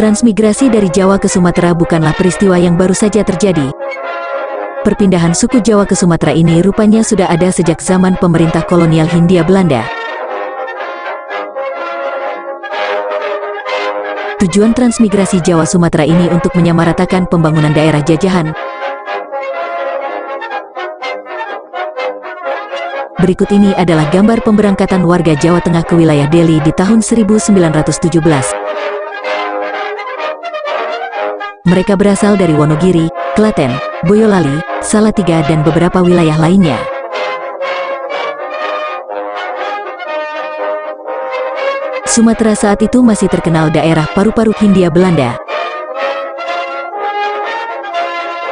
Transmigrasi dari Jawa ke Sumatera bukanlah peristiwa yang baru saja terjadi. Perpindahan suku Jawa ke Sumatera ini rupanya sudah ada sejak zaman pemerintah kolonial Hindia Belanda. Tujuan transmigrasi Jawa Sumatera ini untuk menyamaratakan pembangunan daerah jajahan. Berikut ini adalah gambar pemberangkatan warga Jawa Tengah ke wilayah Delhi di tahun 1917. Mereka berasal dari Wonogiri, Klaten, Boyolali, Salatiga, dan beberapa wilayah lainnya. Sumatera saat itu masih terkenal daerah paru-paru Hindia Belanda.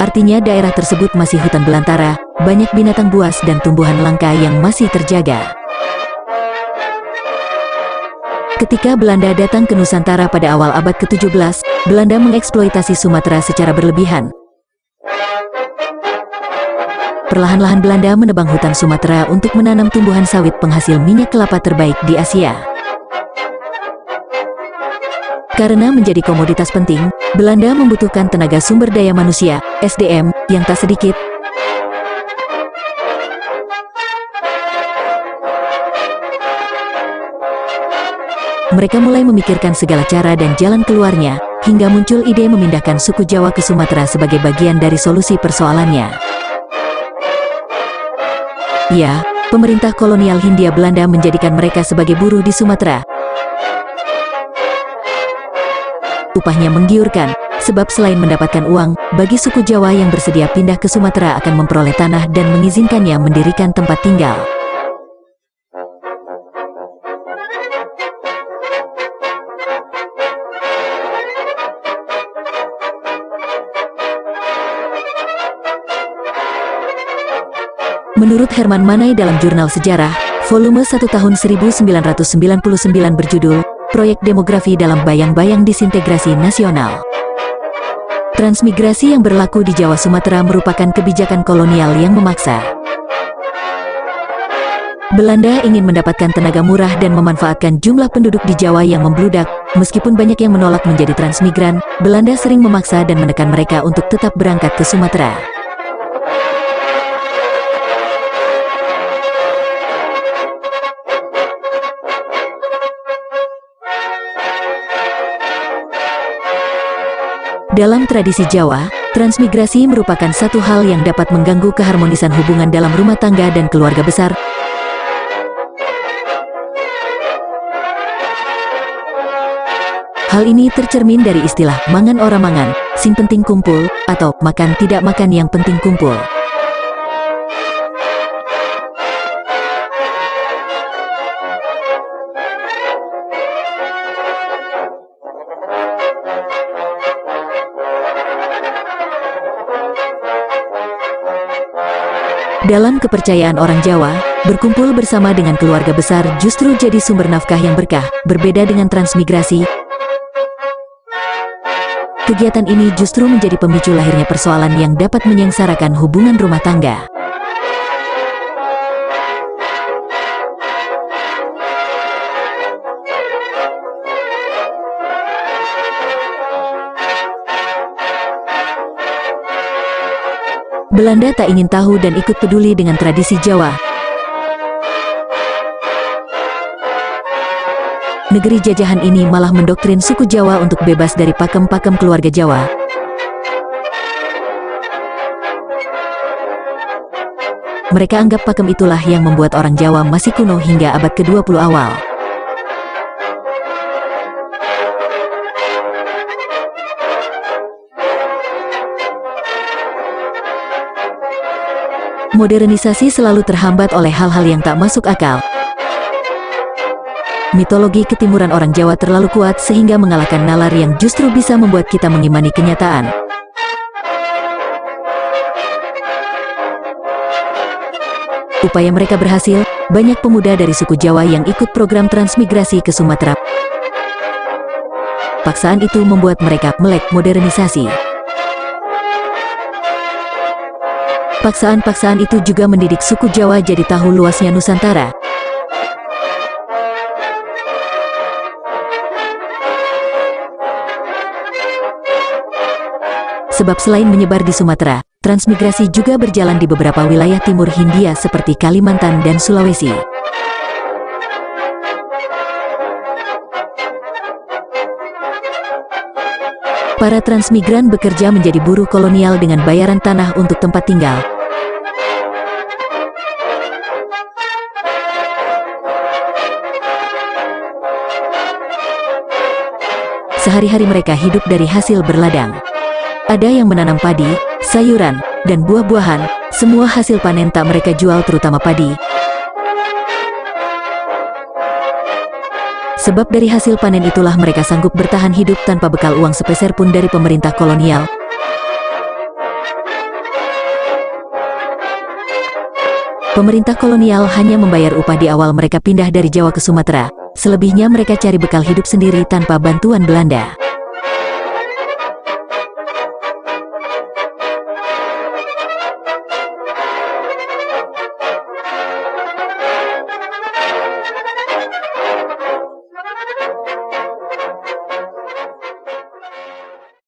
Artinya daerah tersebut masih hutan belantara, banyak binatang buas dan tumbuhan langka yang masih terjaga. Ketika Belanda datang ke Nusantara pada awal abad ke-17, Belanda mengeksploitasi Sumatera secara berlebihan. Perlahan-lahan Belanda menebang hutan Sumatera untuk menanam tumbuhan sawit penghasil minyak kelapa terbaik di Asia. Karena menjadi komoditas penting, Belanda membutuhkan tenaga sumber daya manusia, SDM, yang tak sedikit. Mereka mulai memikirkan segala cara dan jalan keluarnya, hingga muncul ide memindahkan suku Jawa ke Sumatera sebagai bagian dari solusi persoalannya. Ya, pemerintah kolonial Hindia Belanda menjadikan mereka sebagai buruh di Sumatera. Upahnya menggiurkan, sebab selain mendapatkan uang, bagi suku Jawa yang bersedia pindah ke Sumatera akan memperoleh tanah dan mengizinkannya mendirikan tempat tinggal. Menurut Herman Manai dalam jurnal sejarah, volume 1 tahun 1999 berjudul, Proyek Demografi dalam Bayang-Bayang Disintegrasi Nasional. Transmigrasi yang berlaku di Jawa Sumatera merupakan kebijakan kolonial yang memaksa. Belanda ingin mendapatkan tenaga murah dan memanfaatkan jumlah penduduk di Jawa yang membludak. Meskipun banyak yang menolak menjadi transmigran, Belanda sering memaksa dan menekan mereka untuk tetap berangkat ke Sumatera. Dalam tradisi Jawa, transmigrasi merupakan satu hal yang dapat mengganggu keharmonisan hubungan dalam rumah tangga dan keluarga besar. Hal ini tercermin dari istilah mangan ora mangan, sing penting kumpul, atau makan tidak makan yang penting kumpul. Dalam kepercayaan orang Jawa, berkumpul bersama dengan keluarga besar justru jadi sumber nafkah yang berkah. Berbeda dengan transmigrasi, kegiatan ini justru menjadi pemicu lahirnya persoalan yang dapat menyengsarakan hubungan rumah tangga. Belanda tak ingin tahu dan ikut peduli dengan tradisi Jawa. Negeri jajahan ini malah mendoktrin suku Jawa untuk bebas dari pakem-pakem keluarga Jawa. Mereka anggap pakem itulah yang membuat orang Jawa masih kuno hingga abad ke-20 awal. Modernisasi selalu terhambat oleh hal-hal yang tak masuk akal. Mitologi ketimuran orang Jawa terlalu kuat sehingga mengalahkan nalar yang justru bisa membuat kita mengimani kenyataan. Upaya mereka berhasil, banyak pemuda dari suku Jawa yang ikut program transmigrasi ke Sumatera. Paksaan itu membuat mereka melek modernisasi. Paksaan-paksaan itu juga mendidik suku Jawa jadi tahu luasnya Nusantara. Sebab selain menyebar di Sumatera, transmigrasi juga berjalan di beberapa wilayah timur Hindia seperti Kalimantan dan Sulawesi. Para transmigran bekerja menjadi buruh kolonial dengan bayaran tanah untuk tempat tinggal. Sehari-hari mereka hidup dari hasil berladang. Ada yang menanam padi, sayuran, dan buah-buahan. Semua hasil panen tak mereka jual, terutama padi. Sebab dari hasil panen itulah mereka sanggup bertahan hidup tanpa bekal uang sepeser pun dari pemerintah kolonial. Pemerintah kolonial hanya membayar upah di awal mereka pindah dari Jawa ke Sumatera. Selebihnya mereka cari bekal hidup sendiri tanpa bantuan Belanda.